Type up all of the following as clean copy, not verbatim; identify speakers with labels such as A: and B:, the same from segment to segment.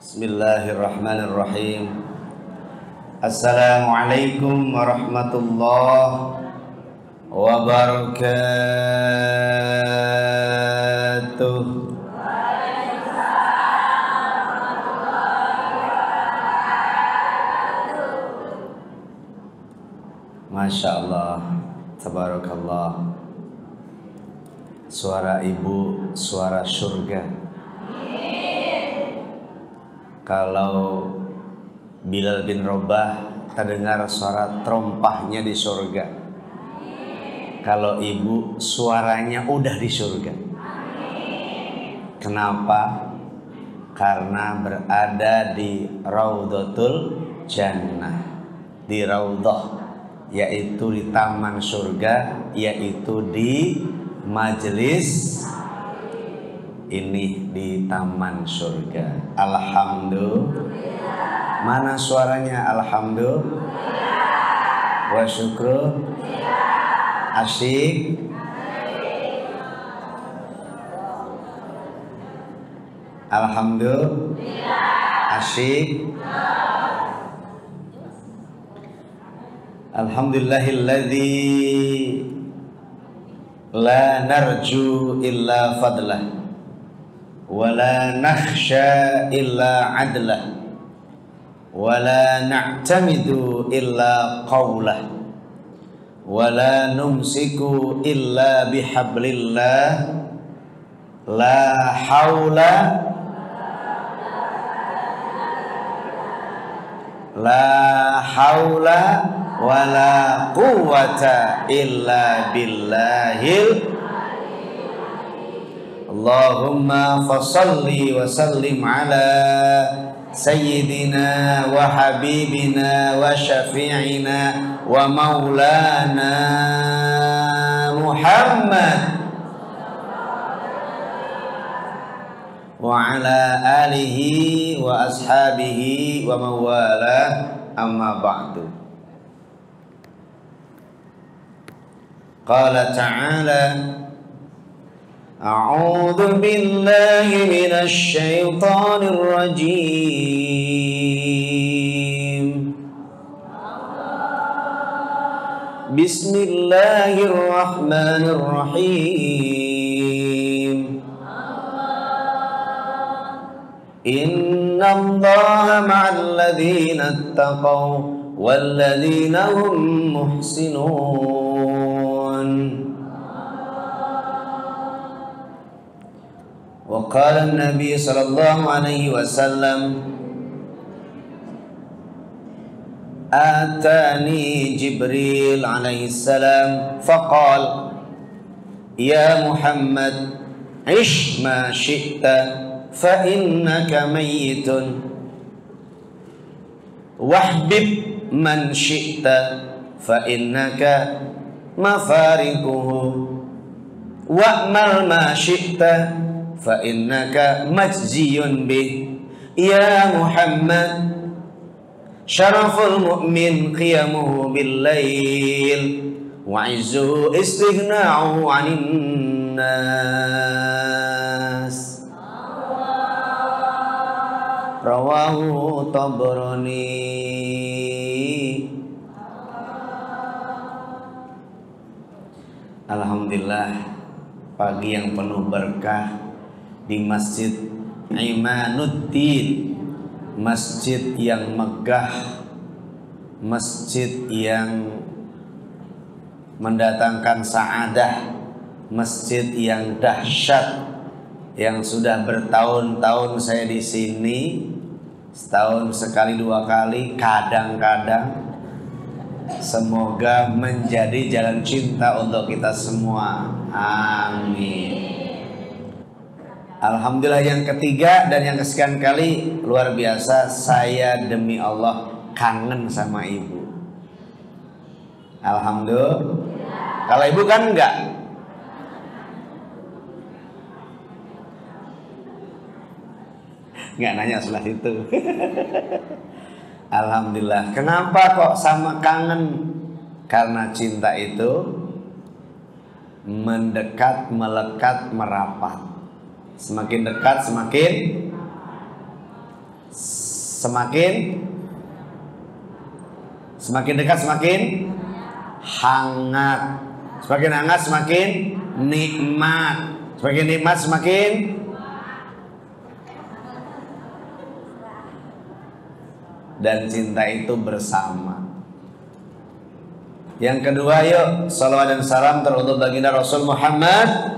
A: Bismillahirrahmanirrahim. Assalamualaikum warahmatullahi wabarakatuh. Masya Allah, tabarakallah. Suara ibu, suara surga. Kalau Bilal bin Rabah terdengar suara terompahnya di surga. Kalau ibu suaranya udah di surga. Kenapa? Karena berada di Raudhatul Jannah, di Raudhah, yaitu di taman surga, yaitu di majelis ini, di taman surga. Alhamdulillah. Mana suaranya? Alhamdulillah. Wa syukru. Asyik. Alhamdulillah. Asyik. Alhamdulillahilladzi la narju illa fadlah wala nakhsha illa adlah wala na'tamidu illa qawlah wala numsiku illa bihablillah la hawla wala quwwata illa billahil. Allahumma fasalli wa sallim ala sayyidina wa habibina wa syafi'ina wa maulana Muhammad wa ala alihi wa ashabihi wa mawala, amma ba'du. Qala ta'ala a'udzu billahi minasy syaithanir rajim. Bismillahirrahmanirrahim. Innallaha ma'al ladzina ittaqaw wal ladzina hum muhsinun. Wa qala an-nabiy sallallahu alaihi wasallam atani Jibril alaihi salam faqala ya Muhammad ish ma syi'ta fa innaka mayyitun wahbib man syi'ta fa innaka mafariquhu wa'mal ma syi'ta fa innaka majziyun bih. Ya Muhammad syaraful mu'min qiyamuhu bil lail wa izzuhu istighna'uhu 'anil nas. Rawahu Tabrani. Alhamdulillah, pagi yang penuh berkah di Masjid Imanuddin, masjid yang megah, masjid yang mendatangkan saadah, masjid yang dahsyat, yang sudah bertahun-tahun saya di sini, setahun sekali dua kali, kadang-kadang. Semoga menjadi jalan cinta untuk kita semua. Amin. Alhamdulillah, yang ketiga dan yang kesekian kali, luar biasa, saya demi Allah kangen sama ibu. Alhamdulillah. Kalau ibu kan enggak? Enggak nanya sebelah itu. Alhamdulillah. Kenapa kok sama kangen? Karena cinta itu mendekat, melekat, merapat. Semakin dekat semakin dekat semakin hangat, semakin hangat semakin nikmat, semakin nikmat semakin dan cinta itu bersama. Yang kedua, yuk salawat dan salam teruntuk baginda Rasul Muhammad.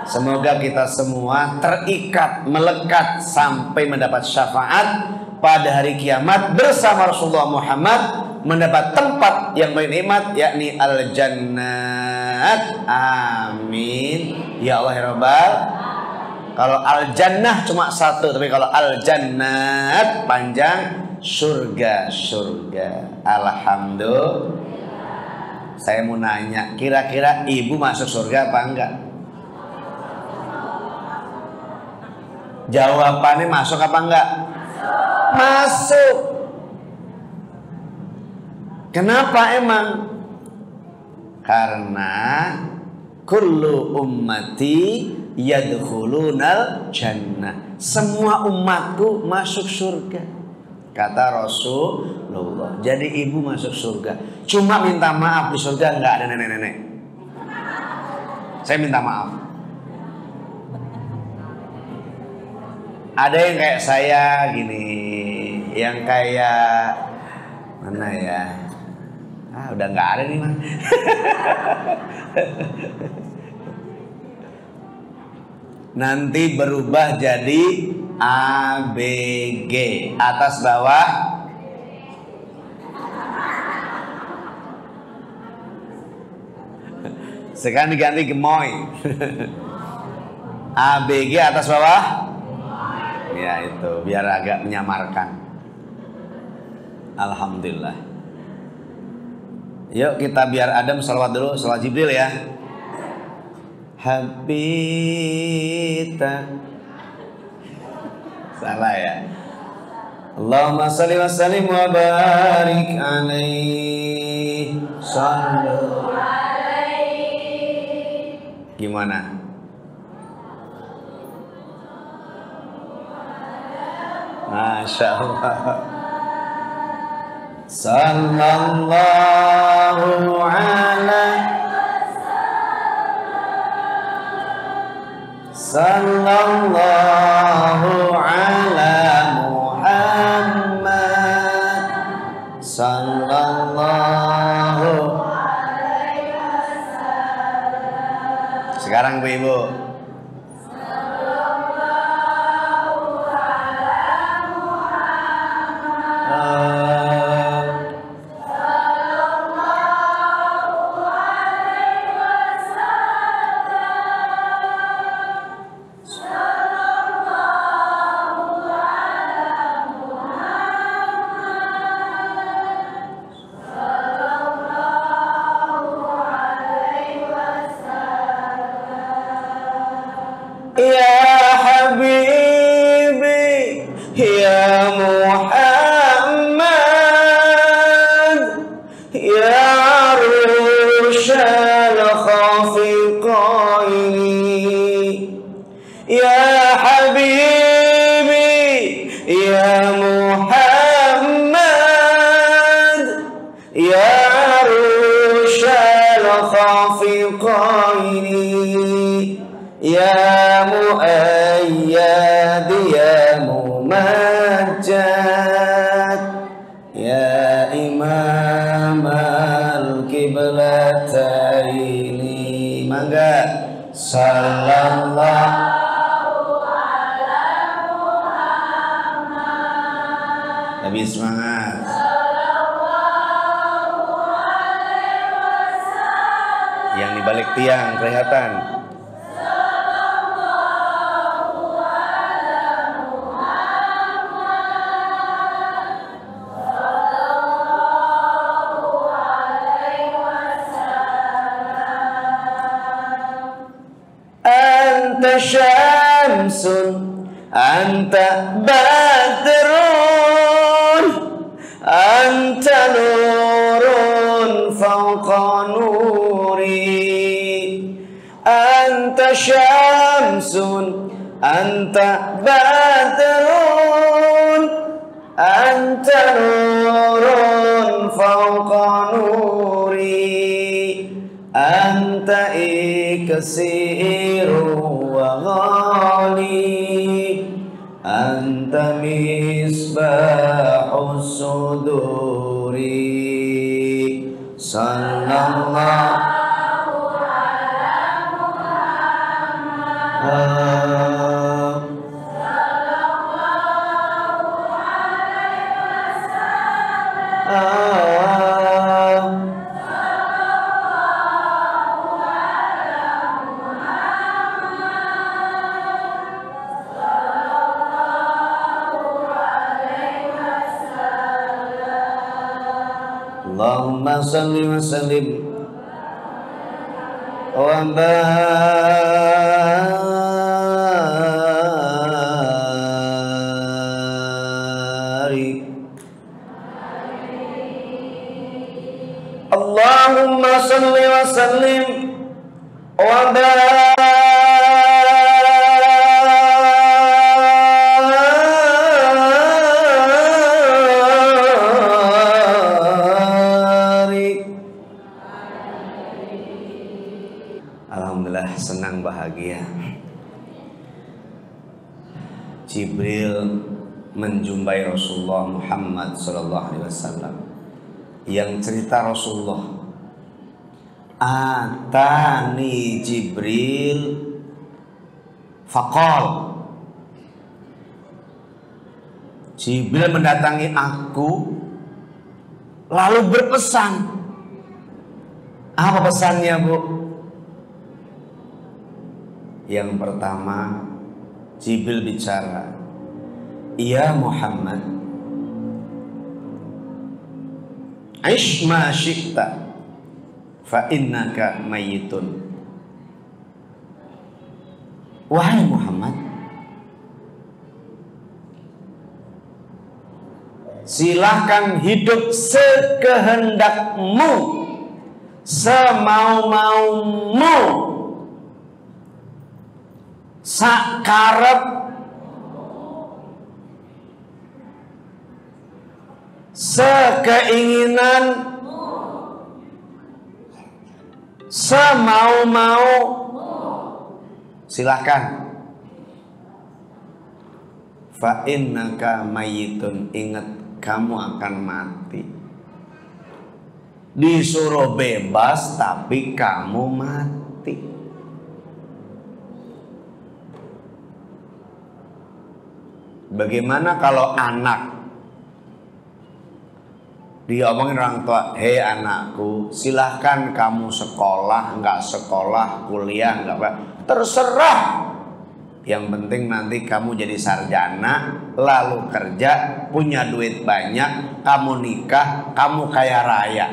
A: Semoga kita semua terikat, melekat sampai mendapat syafaat pada hari kiamat bersama Rasulullah Muhammad, mendapat tempat yang paling nikmat, yakni al-jannat. Amin ya Allah ya Rabbal. Kalau al-jannah cuma satu, tapi kalau al-jannat panjang, surga. Alhamdulillah. Saya mau nanya, kira-kira ibu masuk surga apa enggak? Jawabannya masuk apa enggak? Masuk. Kenapa emang? Karena kullu ummati yadkhulunal jannah. Semua umatku masuk surga, kata Rasulullah. Jadi ibu masuk surga. Cuma minta maaf, di surga enggak ada nenek-nenek. Saya minta maaf. Ada yang kayak saya gini, yang kayak mana ya? Udah nggak ada nih mah. Nanti berubah jadi ABG, atas bawah. Sekarang diganti gemoy. ABG atas bawah. Ya itu biar agak menyamarkan. Alhamdulillah. Yuk kita biar adem salawat dulu, salawat Jibril ya. Habita. Salah ya. Allahumma shalli wa sallim wa barik alaihi. Sallu alaihi. Gimana? Masya Allah. Sallallahu alaihi sallallahu ala Muhammad sallallahu alaihi wasallam. Sekarang Bu Ibu. Lebih semangat. Yang di balik tiang kelihatan. Anta syamsun, anta badrun, anta nurun fawqa nuri. Anta syamsun, anta badrun, yasiru wa ghali, anta misbahus suduri, sallallahu ala Muhammad, sallallahu alaihi wasallam. Allahumma salli wa sallim wa barik. Allahumma salli wa sallim wa barik. Senang bahagia. Jibril menjumpai Rasulullah Muhammad sallallahu alaihi wasallam. Yang cerita Rasulullah, atani Jibril faqal, Jibril mendatangi aku lalu berpesan. Apa pesannya, Bu? Yang pertama, Jibril bicara, "Ya Muhammad, aish ma syi'ta fa innaka mayyitun." Wahai Muhammad, silahkan hidup sekehendakmu, semau-maumu, sakarep, sekeinginan, semau-mau, silahkan. Fa innaka mayyitun, ingat kamu akan mati. Disuruh bebas tapi kamu mati. Bagaimana kalau anak diomongin orang tua, "Hei anakku, silahkan kamu sekolah, nggak sekolah, kuliah, nggak apa, terserah. Yang penting nanti kamu jadi sarjana, lalu kerja, punya duit banyak, kamu nikah, kamu kaya raya."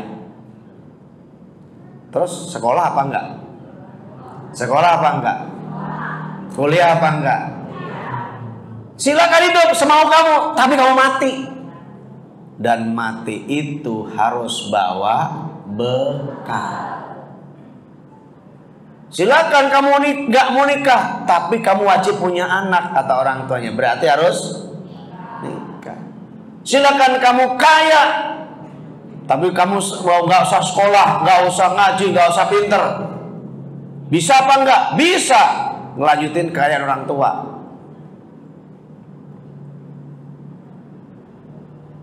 A: Terus sekolah apa enggak? Sekolah apa enggak? Kuliah apa enggak? Silakan hidup semau kamu, tapi kamu mati. Dan mati itu harus bawa bekal. Silakan kamu nggak mau nikah, tapi kamu wajib punya anak, kata orang tuanya. Berarti harus nikah. Silakan kamu kaya, tapi kamu nggak usah sekolah, nggak usah ngaji, nggak usah pinter. Bisa apa enggak? Bisa. Ngelanjutin kekayaan orang tua.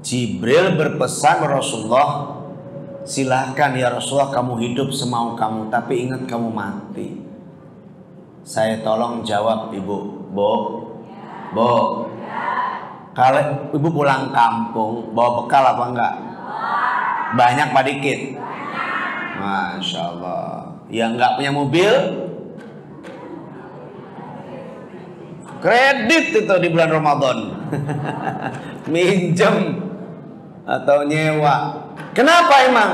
A: Jibril berpesan Rasulullah, silahkan ya Rasulullah kamu hidup semau kamu, tapi ingat kamu mati. Saya tolong jawab ibu, Bu, kalau ibu pulang kampung bawa bekal apa enggak? Banyak apa dikit? Masya Allah. Yang enggak punya mobil, kredit itu di bulan Ramadan. Minjem atau nyewa. Kenapa emang?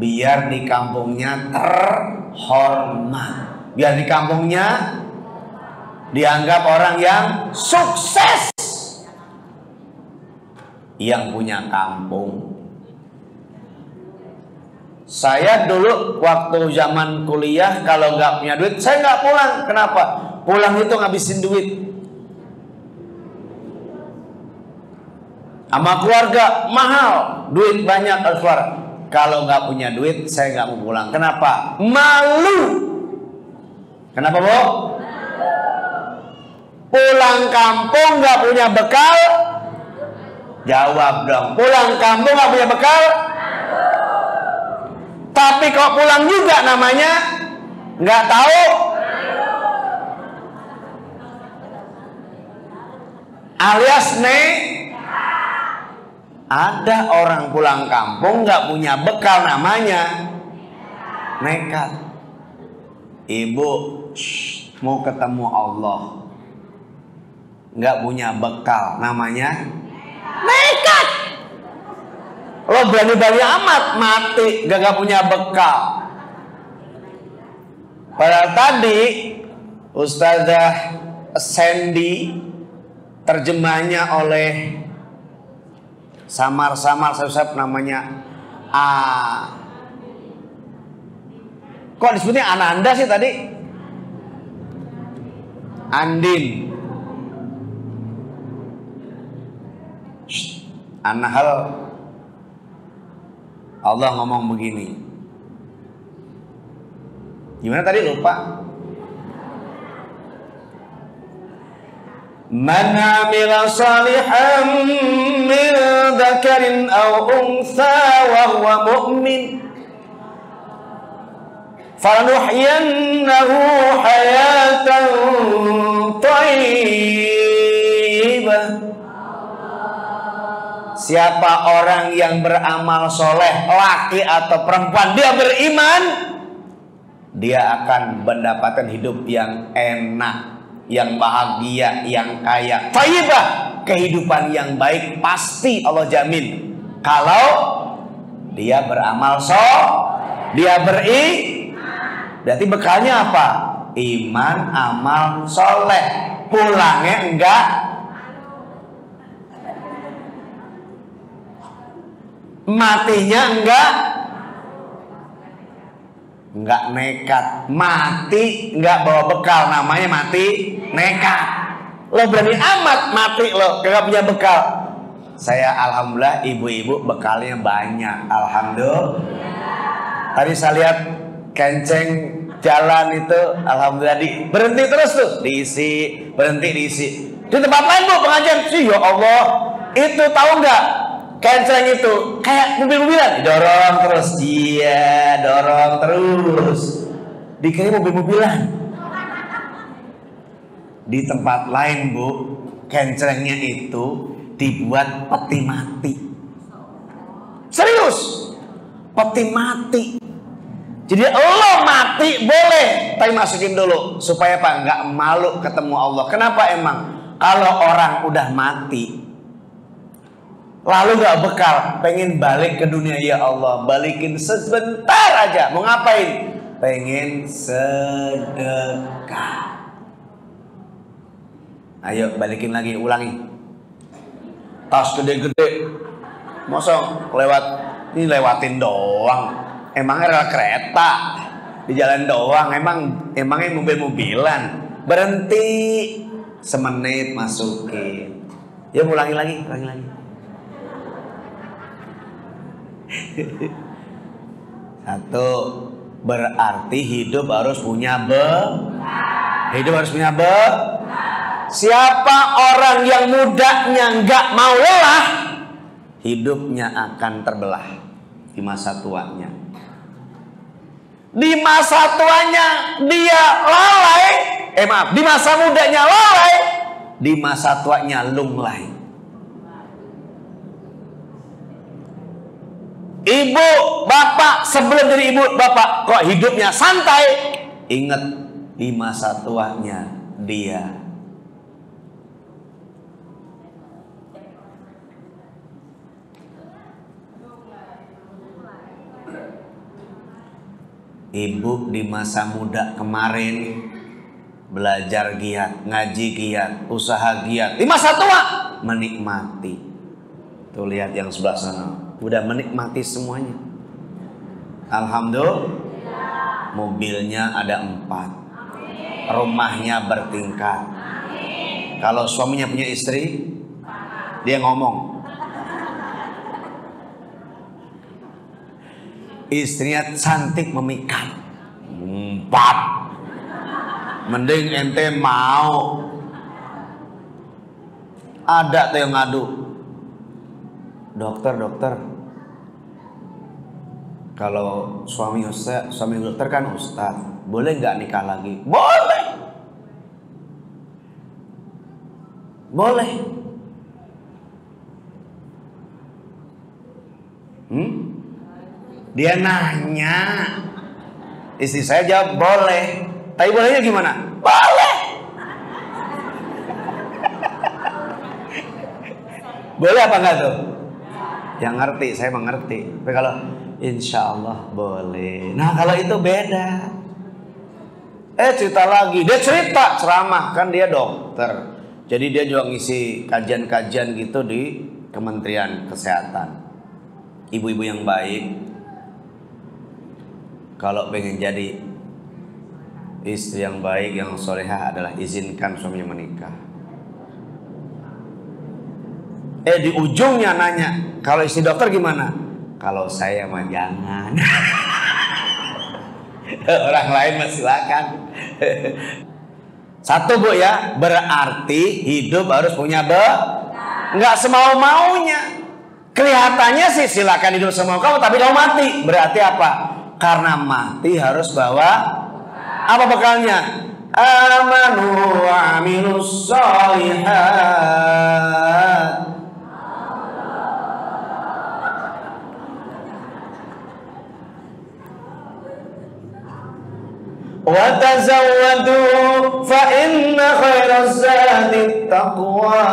A: Biar di kampungnya terhormat, biar di kampungnya dianggap orang yang sukses, yang punya kampung. Saya dulu waktu zaman kuliah kalau nggak punya duit saya nggak pulang. Kenapa? Pulang itu ngabisin duit sama keluarga, mahal, duit banyak harus keluar. Kalau nggak punya duit saya nggak mau pulang. Kenapa? Malu. Kenapa, Bu? Pulang kampung nggak punya bekal? Jawab dong. Pulang kampung nggak punya bekal? Tapi kok pulang juga namanya nggak tahu? Alias ada orang pulang kampung nggak punya bekal namanya nekat. Ibu mau ketemu Allah nggak punya bekal namanya nekat. Lo berani-berani amat mati gak punya bekal. Padahal tadi Ustazah Sandy terjemahnya oleh samar-samar saya namanya kok disebutnya Ananda sih tadi? Andin. Anahal Allah ngomong begini. Gimana tadi lupa? Man 'amila salihan min dzakarin aw untha wa huwa mu'min falanuhyiyannahu hayatan thayyibah. Siapa orang yang beramal soleh, laki atau perempuan, dia beriman, dia akan mendapatkan hidup yang enak, yang bahagia, yang kaya, thayyibah, kehidupan yang baik pasti Allah jamin. Kalau dia beramal dia berarti bekalnya apa? Iman, amal soleh. Pulangnya enggak, matinya enggak nekat. Mati enggak bawa bekal, namanya mati nekat. Lo berani amat mati lo kagak punya bekal. Saya alhamdulillah ibu-ibu bekalnya banyak, alhamdulillah. Tadi saya lihat kenceng jalan itu, alhamdulillah berhenti terus tuh, diisi, berhenti diisi. Di tempat lain Bu pengajian sih, ya Allah, itu tahu nggak? Kenceng itu kayak mobil-mobilan, dorong terus, iya dorong terus, dikira mobil-mobilan. Di tempat lain Bu, kencengnya itu dibuat peti mati. Serius, peti mati. Jadi lo mati boleh, tapi masukin dulu supaya apa? Nggak malu ketemu Allah. Kenapa emang? Kalau orang udah mati lalu gak bekal, pengen balik ke dunia, ya Allah balikin sebentar aja. Mau ngapain? Pengen sedekah. Ayo balikin lagi, ulangi. Tas gede-gede, mosong lewat ini, lewatin doang. Emangnya rel kereta di jalan doang? Emangnya mobil-mobilan? Berhenti semenit masukin. Ya ulangi lagi. Satu, berarti hidup harus punya Siapa orang yang mudanya nggak mau lelah, hidupnya akan terbelah di masa tuanya. Di masa tuanya dia lalai, di masa mudanya lalai, di masa tuanya lunglai. Ibu, bapak sebelum jadi ibu, bapak kok hidupnya santai? Ingat, di masa tuanya dia ibu di masa muda kemarin belajar giat, ngaji giat, usaha giat. Di masa tua menikmati. Tuh lihat yang sebelah sana, udah menikmati semuanya. Alhamdulillah. Mobilnya ada 4, rumahnya bertingkat. Kalau suaminya punya istri, dia ngomong, istrinya cantik memikat, 4. Mending ente mau. Ada tuh yang ngadu, dokter, kalau suami dokter kan ustaz, boleh nggak nikah lagi? Boleh. Dia nanya, istri saya jawab boleh. Tapi bolehnya gimana? Boleh. Boleh apa enggak tuh? Yang ngerti, saya mengerti. Tapi kalau insya Allah boleh. Nah kalau itu beda. Cerita lagi, dia cerita ceramah, kan dia dokter. Jadi dia juga ngisi kajian-kajian gitu di Kementerian Kesehatan. Ibu-ibu yang baik, kalau pengen jadi istri yang baik, yang solehah adalah izinkan suaminya menikah. Di ujungnya nanya, kalau istri dokter gimana? Kalau saya mah jangan. Orang lain mah silakan. Satu bu ya, berarti hidup harus punya nggak semau-maunya. Kelihatannya sih silakan hidup semau kamu, tapi kamu mati. Berarti apa? Karena mati harus bawa apa bekalnya? Amanu wa amilus sholihat. Wa tazawwadu fa inna khairaz zadi taqwa.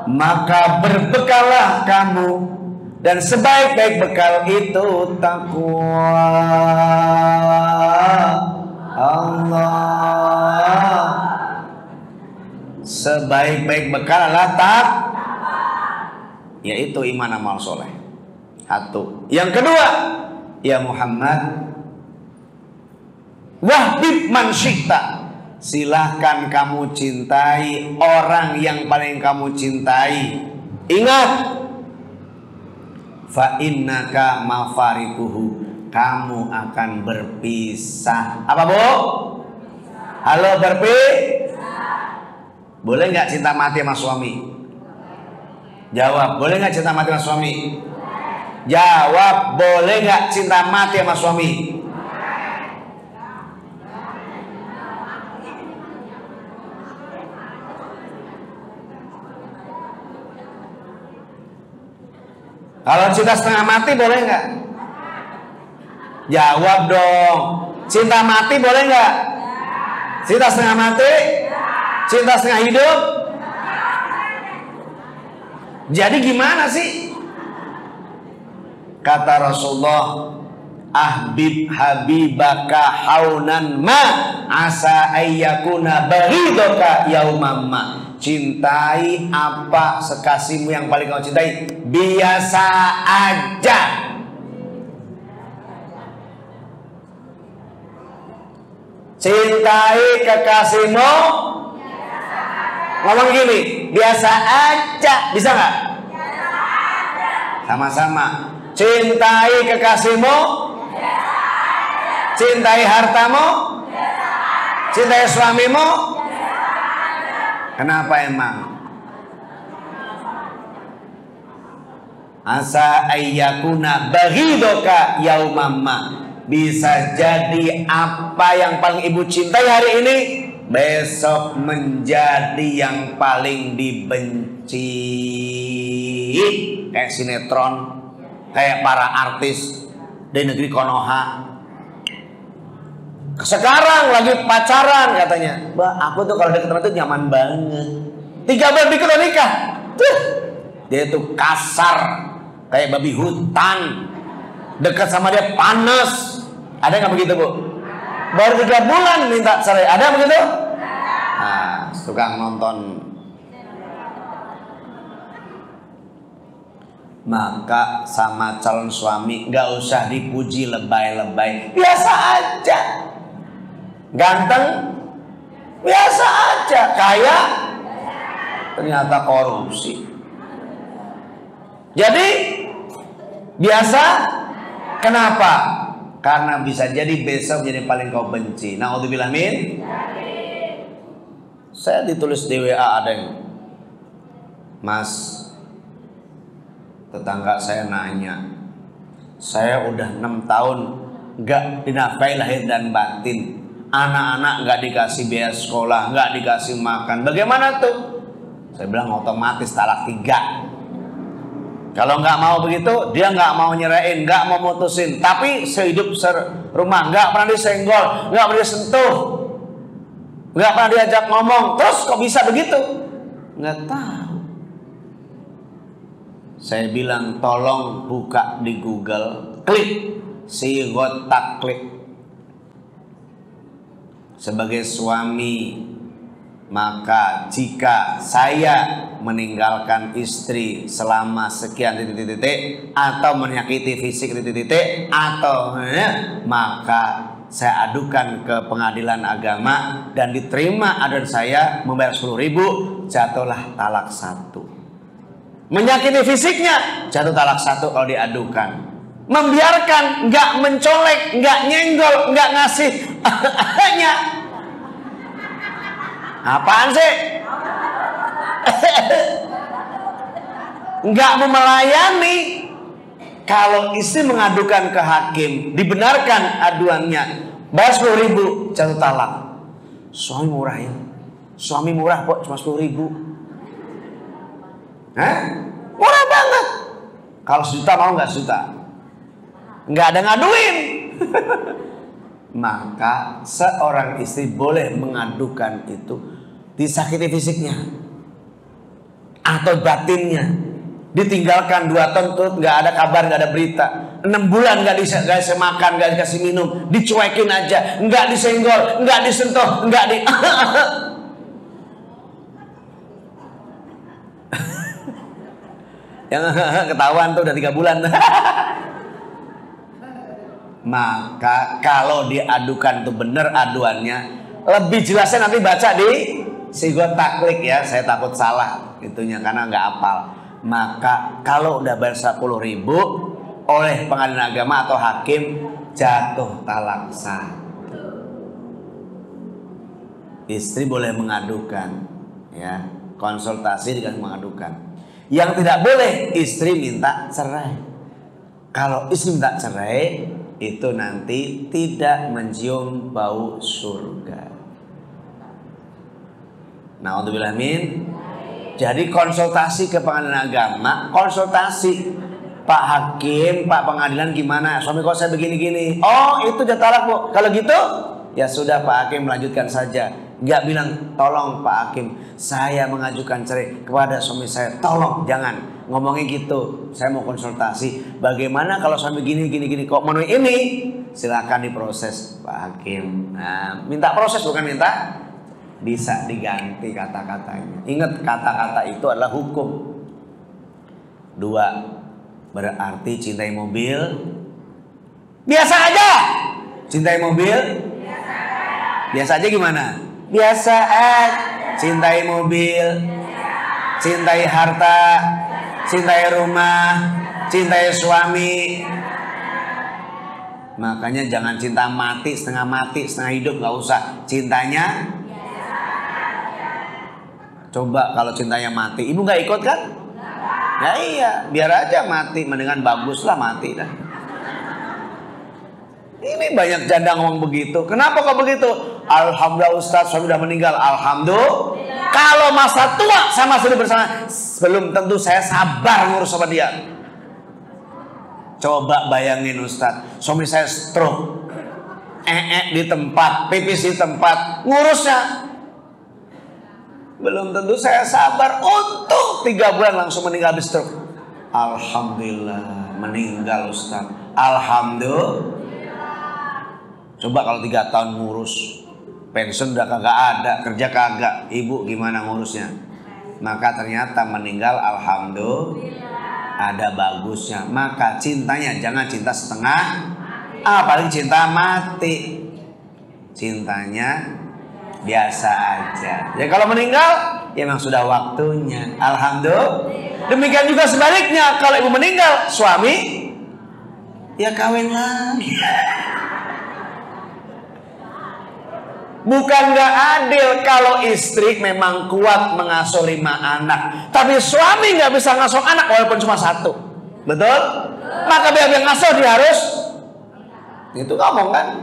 A: Maka berbekalah kamu, dan sebaik-baik bekal itu takwa Allah. Sebaik-baik bekal adalah yaitu iman amal soleh. Satu. Yang kedua, ya Muhammad, wahbib man syi'ta, silahkan kamu cintai orang yang paling kamu cintai. Ingat, fa innaka mafarikuhu, kamu akan berpisah. Apa bu? Halo, berpisah. Boleh nggak cinta mati sama suami? Jawab, boleh nggak cinta mati sama suami? Jawab, boleh nggak cinta mati sama suami? Kalau cinta setengah mati boleh nggak? Jawab dong. Cinta mati boleh nggak? Cinta setengah mati? Cinta setengah hidup? Jadi gimana sih? Kata Rasulullah, ahbib habibaka haunan ma asa ayyakuna baghidaka yaumamma. Cintai apa sekasihmu yang paling kau cintai, biasa aja. Cintai kekasihmu, ngomong gini, biasa aja, bisa nggak? Sama-sama. Cintai kekasihmu, cintai hartamu, cintai suamimu. Kenapa emang? Asa ayyakuna baghidoka yaumamma. Bisa jadi apa yang paling ibu cintai hari ini, besok menjadi yang paling dibenci. Kayak sinetron, kayak para artis di negeri Konoha. Sekarang lagi pacaran katanya, Mbak, aku tuh kalau deket teman tuh nyaman banget. 3 bulan dikit udah nikah. Dia tuh kasar, kayak babi hutan. Dekat sama dia panas. Ada nggak begitu bu? Baru 3 bulan minta cerai. Ada begitu? Nah, tukang nonton. Maka sama calon suami nggak usah dipuji lebay-lebay, biasa aja. Ganteng, biasa aja. Kaya, ternyata korupsi. Jadi biasa. Kenapa? karena bisa jadi besok jadi paling kau benci. Naudzubillah min. Saya ditulis di WA ada yang, Mas, tetangga saya nanya, saya udah 6 tahun nggak dinafkahi lahir dan batin, anak-anak nggak dikasih biaya sekolah, nggak dikasih makan, bagaimana tuh? Saya bilang otomatis talak 3. Kalau nggak mau begitu, dia nggak mau nyerahin, nggak mau mutusin, tapi sehidup serumah nggak pernah disenggol, nggak pernah disentuh, nggak pernah diajak ngomong, terus kok bisa begitu? Nggak tahu. Saya bilang tolong buka di Google, klik sigot taklid. Sebagai suami, maka jika saya meninggalkan istri selama sekian titik-titik atau menyakiti fisik titik-titik atau maka saya adukan ke pengadilan agama dan diterima aduan saya membayar 10.000, jatuhlah talak 1. Menyakiti fisiknya jatuh talak 1 kalau diadukan. Membiarkan, nggak mencolek, nggak nyenggol, nggak ngasih hanya apaan sih? Nggak melayani. Kalau istri mengadukan ke hakim, dibenarkan aduannya, bayar 10.000, jatuh talak. Suami murah ya, suami murah kok cuma 10.000. Hah? Murah banget. Kalau 1 juta mau nggak 1 juta? Nggak ada ngaduin. Maka seorang istri boleh mengadukan itu disakiti fisiknya atau batinnya, ditinggalkan 2 tahun terus nggak ada kabar, nggak ada berita, 6 bulan nggak dikasih makan, nggak dikasih minum, dicuekin aja, nggak disenggol, nggak disentuh, nggak di yang ketahuan tuh udah 3 bulan. Maka kalau diadukan tuh bener aduannya, lebih jelasnya nanti baca di sigot taklid ya. Saya takut salah itunya karena nggak hafal. Maka kalau udah bayar 10.000 oleh pengadilan agama atau hakim, jatuh talak 1. Istri boleh mengadukan ya, konsultasi dengan mengadukan. Yang tidak boleh, istri minta cerai. Kalau istri minta cerai, itu nanti tidak mencium bau surga. Naudzubillah min. Jadi konsultasi ke pengadilan agama, konsultasi Pak Hakim, Pak Pengadilan gimana? Suami kok saya begini-gini. Oh itu udah talak Bu. Kalau gitu ya sudah Pak Hakim melanjutkan saja. Gak bilang tolong Pak Hakim, saya mengajukan cerai kepada suami saya. Tolong jangan ngomongin gitu. Saya mau konsultasi. Bagaimana kalau suami gini kok memenuhi ini? Silakan diproses Pak Hakim. Nah, minta proses bukan minta. Bisa diganti kata-katanya. Ingat kata-kata itu adalah hukum. 2. Berarti cintai mobil biasa aja. Cintai mobil biasa aja gimana? Biasa aja. Cintai mobil, cintai harta, cintai rumah, cintai suami. Makanya jangan cinta mati, setengah hidup, nggak usah. Cintanya coba kalau cintanya mati, ibu nggak ikut kan? Ya iya, biar aja mati, mendingan baguslah mati dah. Ini banyak janda ngomong begitu. Kenapa kok begitu? Alhamdulillah Ustaz, suami sudah meninggal. Alhamdulillah. Kalau masa tua sama sudah bersama, belum tentu saya sabar ngurus sama dia. Coba bayangin Ustaz, suami saya stroke, di tempat, pipis di tempat, ngurusnya. Belum tentu saya sabar untuk 3 bulan langsung meninggal di stroke. Alhamdulillah meninggal Ustaz. Alhamdulillah. Coba kalau 3 tahun ngurus, pensiun udah kagak ada, kerja kagak, ibu gimana ngurusnya? Maka ternyata meninggal, alhamdulillah, ada bagusnya. Maka cintanya jangan cinta setengah, apalagi cinta mati. Cintanya biasa aja. Ya kalau meninggal, ya memang sudah waktunya. Alhamdulillah. Demikian juga sebaliknya, kalau ibu meninggal, suami ya kawin lagi. Bukan gak adil kalau istri memang kuat mengasuh 5 anak, tapi suami gak bisa ngasuh anak walaupun cuma 1. Betul? Maka biar yang ngasuh dia harus itu ngomong kan?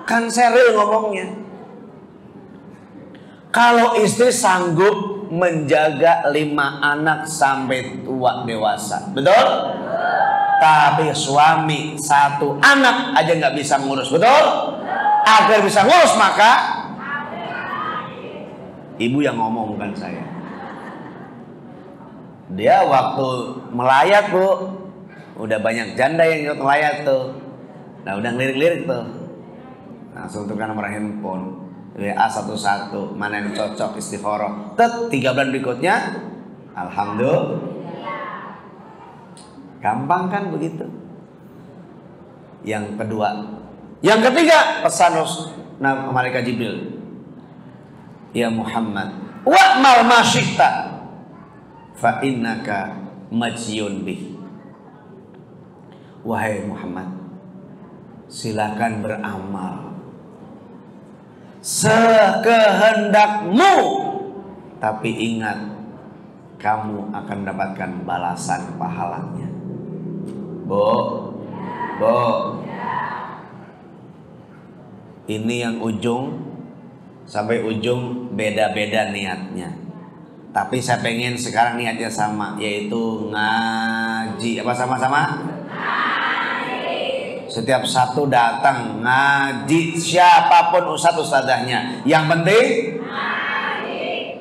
A: Kan serius ngomongnya. Kalau istri sanggup menjaga 5 anak sampai tua dewasa, betul? Tapi suami 1 anak aja nggak bisa ngurus, betul? Agar bisa ngurus maka ibu yang ngomong bukan saya. Dia waktu melayat bu, udah banyak janda yang ikut melayat tuh. Nah udah ngelirik-lirik tuh, langsung tukar nomor handphone, WA 11, mana yang cocok istikharah. 3 bulan berikutnya, alhamdulillah. Gampang kan begitu. Yang kedua. Yang ketiga, pesan malaikat Jibril. Ya Muhammad, wa'mal ma syi'ta fa innaka majyun bih. Wahai Muhammad, silakan beramal sekehendakmu, tapi ingat kamu akan mendapatkan balasan pahalanya. Bu, ini yang ujung sampai ujung beda-beda niatnya. Tapi saya pengen sekarang niatnya sama, yaitu ngaji. Apa sama-sama? Ngaji. Setiap Sabtu datang ngaji, siapapun ustadzahnya. Yang penting ngaji.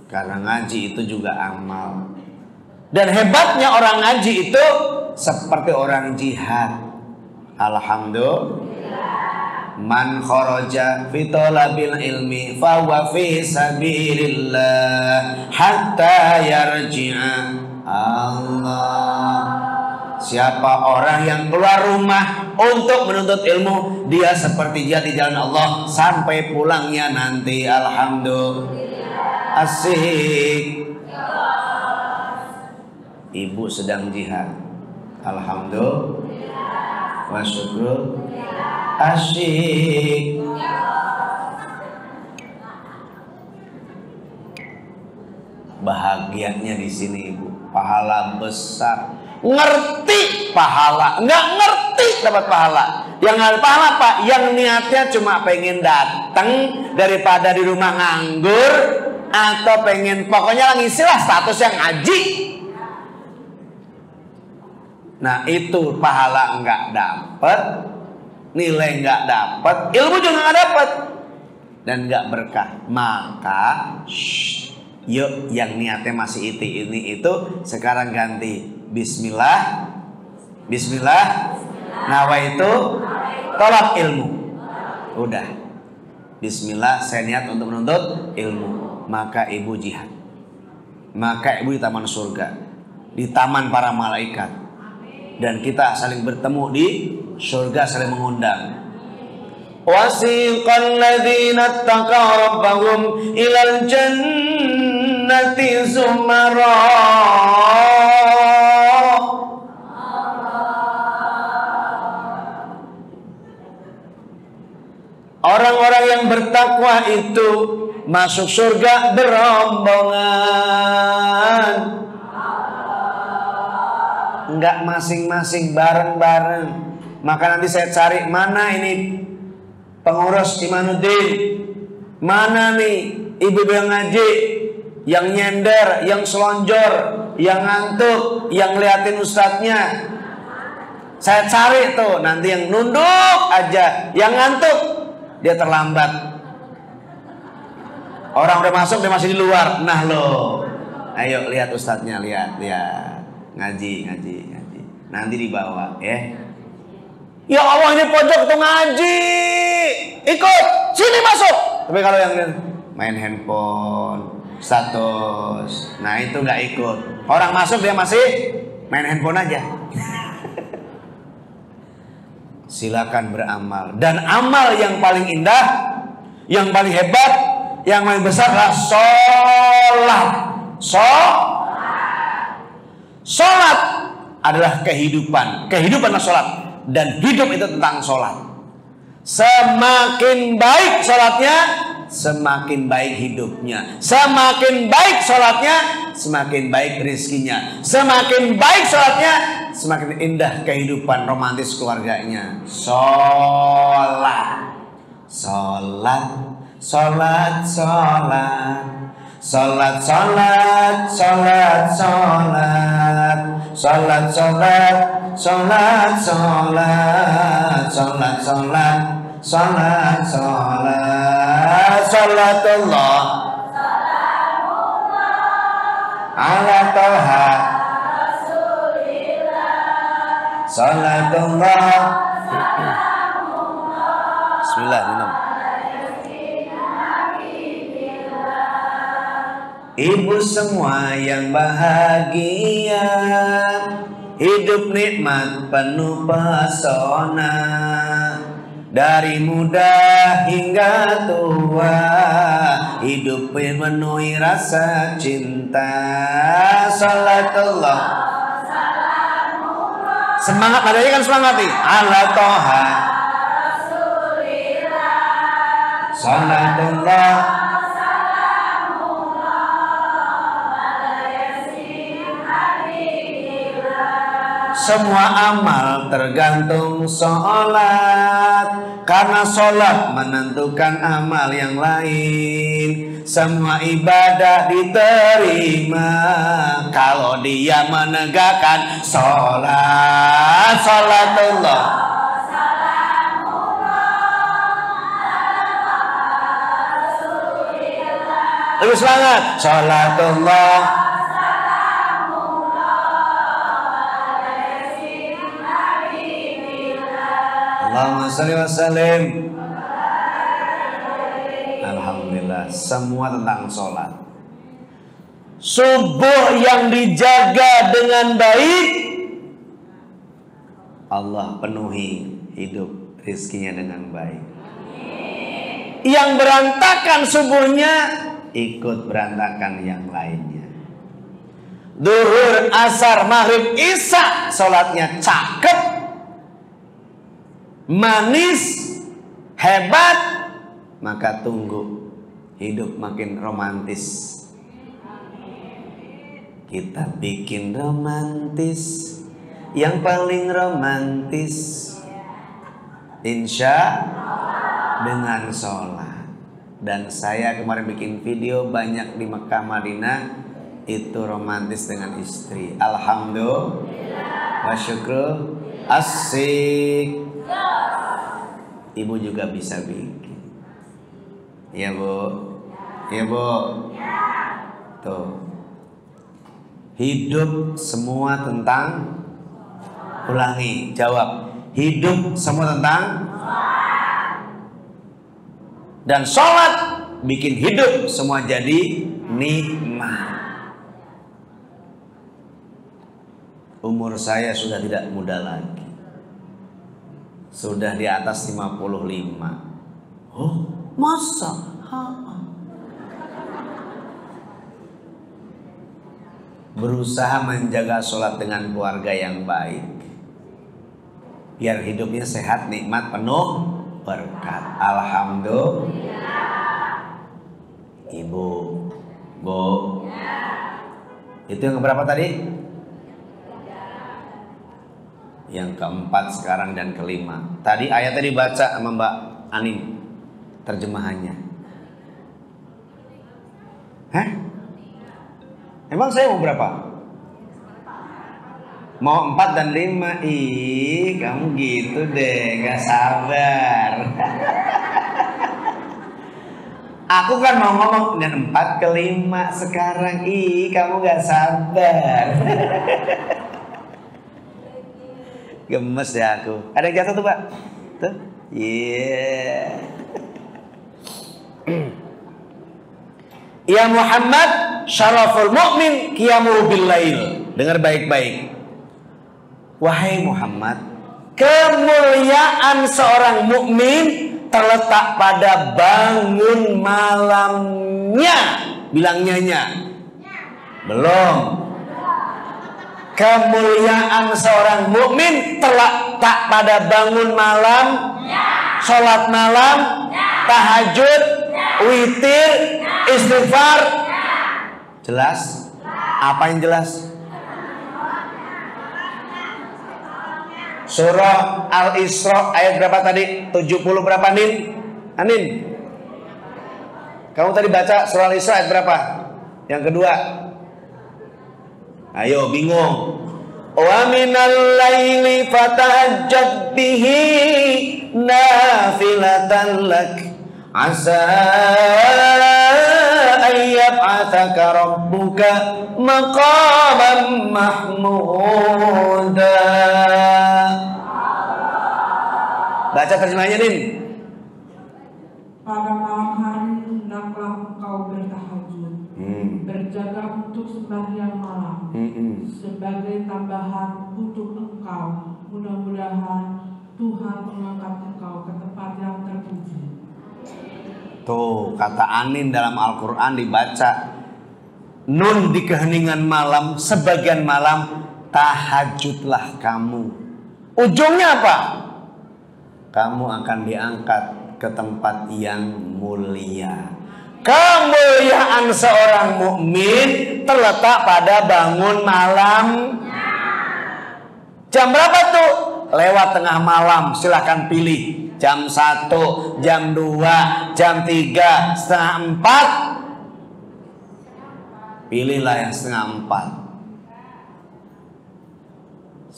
A: Karena ngaji itu juga amal. Dan hebatnya orang ngaji itu seperti orang jihad. Alhamdulillah. Man kharaja fi talabil ilmi fa huwa fi sabilillah hatta yarji'a Allah. Siapa orang yang keluar rumah untuk menuntut ilmu, dia seperti jihad di jalan Allah sampai pulangnya nanti. Alhamdulillah. Asik. Ibu sedang jihad. Alhamdulillah. Wa syukur. Asyik. Bahagianya di sini ibu, pahala besar. Ngerti pahala, nggak ngerti dapat pahala. Yang nggak pahala pak, yang niatnya cuma pengen datang daripada di rumah nganggur, atau pengen pokoknya ngisilah status yang ngaji. Nah itu pahala nggak dapet, nilai nggak dapat, ilmu juga nggak dapat, dan nggak berkah. Maka yuk yang niatnya masih ini itu sekarang ganti Bismillah, Bismillah, nawaitu tolak ilmu. Udah Bismillah, saya niat untuk menuntut ilmu. Maka ibu jihad, maka ibu di taman surga, di taman para malaikat. Dan kita saling bertemu di surga, saling mengundang. Wasiqal ladzina taqaw rabbahum ilal jannati zumara. Orang-orang yang bertakwa itu masuk surga berombongan. Enggak masing-masing, bareng-bareng. Maka nanti saya cari mana ini pengurus Imanuddin, mana nih ibu-ibu yang ngaji, yang nyender, yang selonjor, yang ngantuk, yang liatin ustadznya. Saya cari tuh, nanti yang nunduk aja, yang ngantuk dia terlambat. Orang udah masuk, dia masih di luar. Nah lo, ayo lihat ustadznya, lihat. Ngaji. Nanti dibawa ya. Ya Allah ini pojok tuh ngaji. Ikut, sini masuk. Tapi kalau yang main handphone, status, nah itu nggak ikut. Orang masuk dia masih main handphone aja. Silakan beramal. Dan amal yang paling indah, yang paling hebat, yang paling besar adalah sholat. Sholat adalah kehidupan. Kehidupan adalah sholat. Dan hidup itu tentang sholat. Semakin baik sholatnya, semakin baik hidupnya. Semakin baik sholatnya, semakin baik rizkinya. Semakin baik sholatnya, semakin indah kehidupan romantis keluarganya. Sholat, sholat, sholat, sholat, sholat, sholat, sholat, sholat, sholat, sholat, sholat, sholat, sholat, sholat, sholat, sholat, sholatullah ala toha sholatullah. Bismillah, minum. Ibu semua yang bahagia, hidup nikmat penuh pesona, dari muda hingga tua, hidup penuhi rasa cinta. Salatullah, semangat adanya kan semangat nih. Ala toha salatullah semua amal tergantung sholat, karena sholat menentukan amal yang lain. Semua ibadah diterima kalau dia menegakkan sholat. Sholatullah lebih semangat. Sholatullah Allahumma sholli wa sallim. Alhamdulillah, semua tentang sholat. Subuh yang dijaga dengan baik, Allah penuhi hidup rizkinya dengan baik. Yang berantakan subuhnya, ikut berantakan yang lainnya. Duhur, asar, maghrib, isya, sholatnya cakep, manis, hebat, maka tunggu hidup makin romantis. Kita bikin romantis, yang paling romantis, insya dengan sholat. Dan saya kemarin bikin video banyak di Mekah Madinah, itu romantis dengan istri. Alhamdulillah wa syukur, asik. Ibu juga bisa bikin. Iya bu, iya bu. Tuh, hidup semua tentang, ulangi, jawab. Hidup semua tentang, dan sholat bikin hidup semua jadi nikmat. Umur saya sudah tidak muda lagi, sudah di atas 55. Oh, masa? Berusaha menjaga sholat dengan keluarga yang baik, biar hidupnya sehat, nikmat, penuh berkat. Alhamdulillah. Ibu, bu, itu yang keberapa tadi? Yang keempat sekarang dan kelima. Tadi ayatnya dibaca sama Mbak Anin, terjemahannya. Hah? Emang saya mau berapa? Mau 4 dan 5. Ih, kamu gitu deh, gak sabar. Aku kan mau ngomong dan 4 ke 5 sekarang. Ih, kamu gak sabar. Gemes ya aku. Ada yang jatuh tuh, Pak? Tuh. Yeah. Ya Muhammad, syaraful mu'min qiyamuhu bil lail. Dengar baik-baik. Wahai Muhammad, kemuliaan seorang mukmin terletak pada bangun malamnya. Bilang nyanya. Belum. Kemuliaan seorang mukmin terletak pada bangun malam. Sholat malam, tahajud, witir, istighfar. Jelas? Apa yang jelas? Surah Al-Isra ayat berapa tadi? 70 berapa, Nin? Anin? Kamu tadi baca surah Al-Isra ayat berapa? Yang kedua. Ayo, bingung. Wa minal laili fatahajjad bihi nafilatan lak asa an yab'atsaka rabbuka maqaman mahmuda. Baca terjemahnya, Nin.
B: Pada malam hari hendaklah engkau bertahajud, berjaga untuk sembahyang malam, sebagai tambahan untuk engkau. Mudah-mudahan Tuhan mengangkat engkau ke tempat yang terpuji.
A: Tuh, kata Anin dalam Al-Quran dibaca. Nun di keheningan malam, sebagian malam, tahajudlah kamu. Ujungnya apa? Kamu akan diangkat ke tempat yang mulia. Kemuliaan seorang mukmin terletak pada bangun malam. Jam berapa tuh? Lewat tengah malam, silahkan pilih. Jam 1, jam 2, jam 3, setengah 4. Pilihlah yang setengah 4.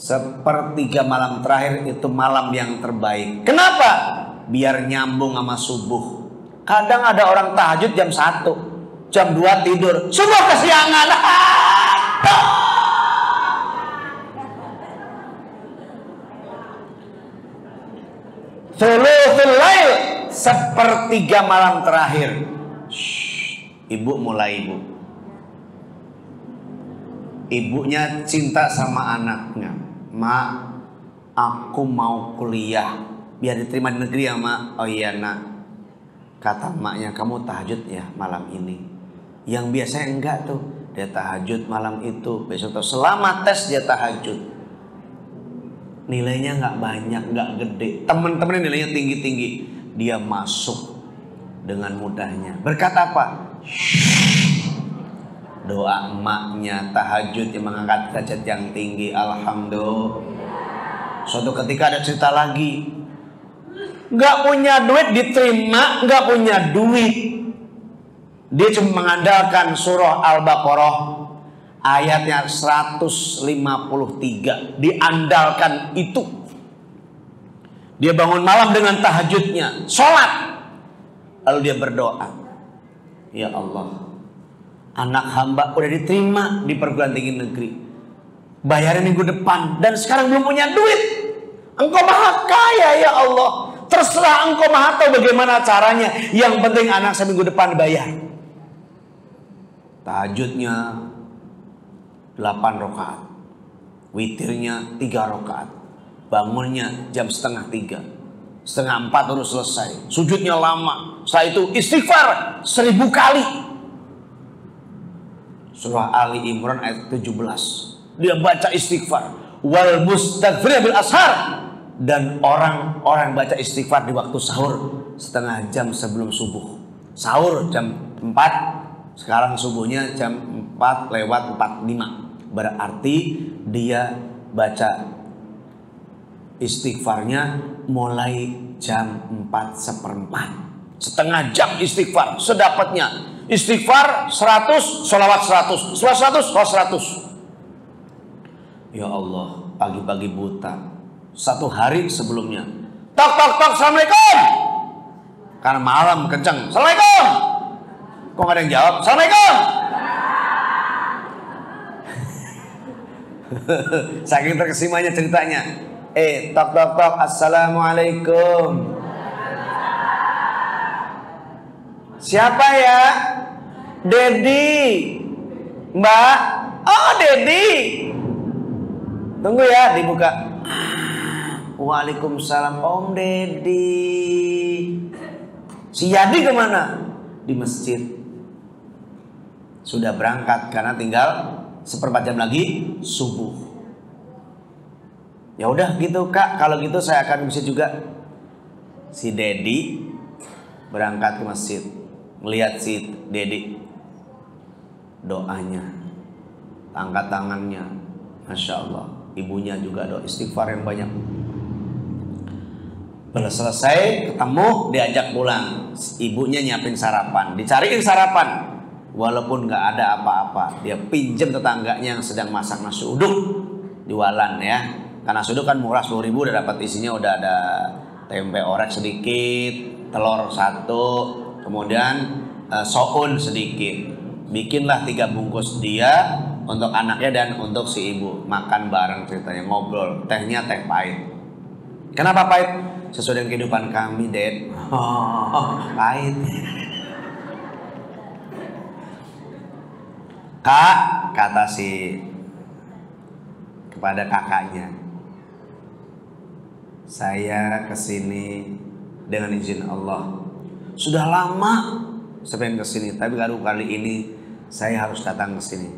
A: Sepertiga malam terakhir itu malam yang terbaik. Kenapa? Biar nyambung sama subuh. Kadang ada orang tahajud jam 1, jam 2 tidur, subuh kesiangan. Thuluthul lail, sepertiga malam terakhir. Ibu mulai, ibu. Ibunya cinta sama anaknya. Mak, aku mau kuliah biar diterima di negeri ya, Mak. Oh iya, Nak. Kata maknya, kamu tahajud ya malam ini. Yang biasanya enggak tuh, dia tahajud malam itu, besok tuh selama tes dia tahajud. Nilainya nggak banyak, nggak gede. Temen-temennya nilainya tinggi-tinggi. Dia masuk dengan mudahnya. Berkat apa? Doa emaknya, tahajud yang mengangkat derajat yang tinggi. Alhamdulillah. Suatu ketika ada cerita lagi, nggak punya duit diterima, nggak punya duit. Dia cuma mengandalkan surah Al-Baqarah ayatnya 153. Diandalkan itu. Dia bangun malam dengan tahajudnya, sholat. Lalu dia berdoa, ya Allah, anak hamba udah diterima di perguruan tinggi negeri, bayarin minggu depan, dan sekarang belum punya duit. Engkau maha kaya ya Allah, terserah engkau maha tahu bagaimana caranya. Yang penting anak saya minggu depan bayar. Tahajudnya 8 rakaat, witirnya 3 rakaat, bangunnya jam setengah 3, setengah 4 harus selesai. Sujudnya lama. Setelah itu istighfar 1000 kali. Surah Ali Imran ayat 17. Dia baca istighfar. Wal mustaghfir bil ashar. Dan orang-orang baca istighfar di waktu sahur setengah jam sebelum subuh. Sahur jam 4. Sekarang subuhnya jam 4:45. Berarti dia baca istighfarnya mulai jam 4:45. Setengah jam istighfar sedapatnya. Istighfar 100, sholawat 100, sholawat 100, sholawat 100. Ya Allah, pagi-pagi buta, 1 hari sebelumnya, tok tok tok, assalamualaikum. Karena malam kenceng, assalamualaikum. Kok gak ada yang jawab? Assalamualaikum. Saking terkesimanya ceritanya. Tok tok tok, assalamualaikum. Siapa ya? Dedi. Mbak. Oh, Dedi. Tunggu ya, dibuka. Waalaikumsalam, Om Dedi. Si Yadi kemana? Di masjid. Sudah berangkat karena tinggal 1/4 jam lagi subuh. Ya udah gitu Kak, kalau gitu saya akan bisa juga. Si Dedi berangkat ke masjid, melihat si Dedi, doanya, angkat tangannya, Masya Allah. Ibunya juga doa istighfar yang banyak. Selesai ketemu, diajak pulang. Ibunya nyiapin sarapan, dicariin sarapan. Walaupun gak ada apa-apa, dia pinjam tetangganya yang sedang masak nasi uduk di Walan ya. Karena nasi uduk kan murah 10.000, udah dapat isinya, udah ada tempe orek sedikit, telur 1, kemudian soun sedikit. Bikinlah 3 bungkus dia untuk anaknya dan untuk si ibu. Makan bareng ceritanya, ngobrol. Tehnya teh pahit. Kenapa pahit? Sesuai dengan kehidupan kami, Dad. Pahit. Kak, kata si kepada kakaknya, saya kesini dengan izin Allah. Sudah lama saya pengen kesini, tapi baru kali ini saya harus datang kesini.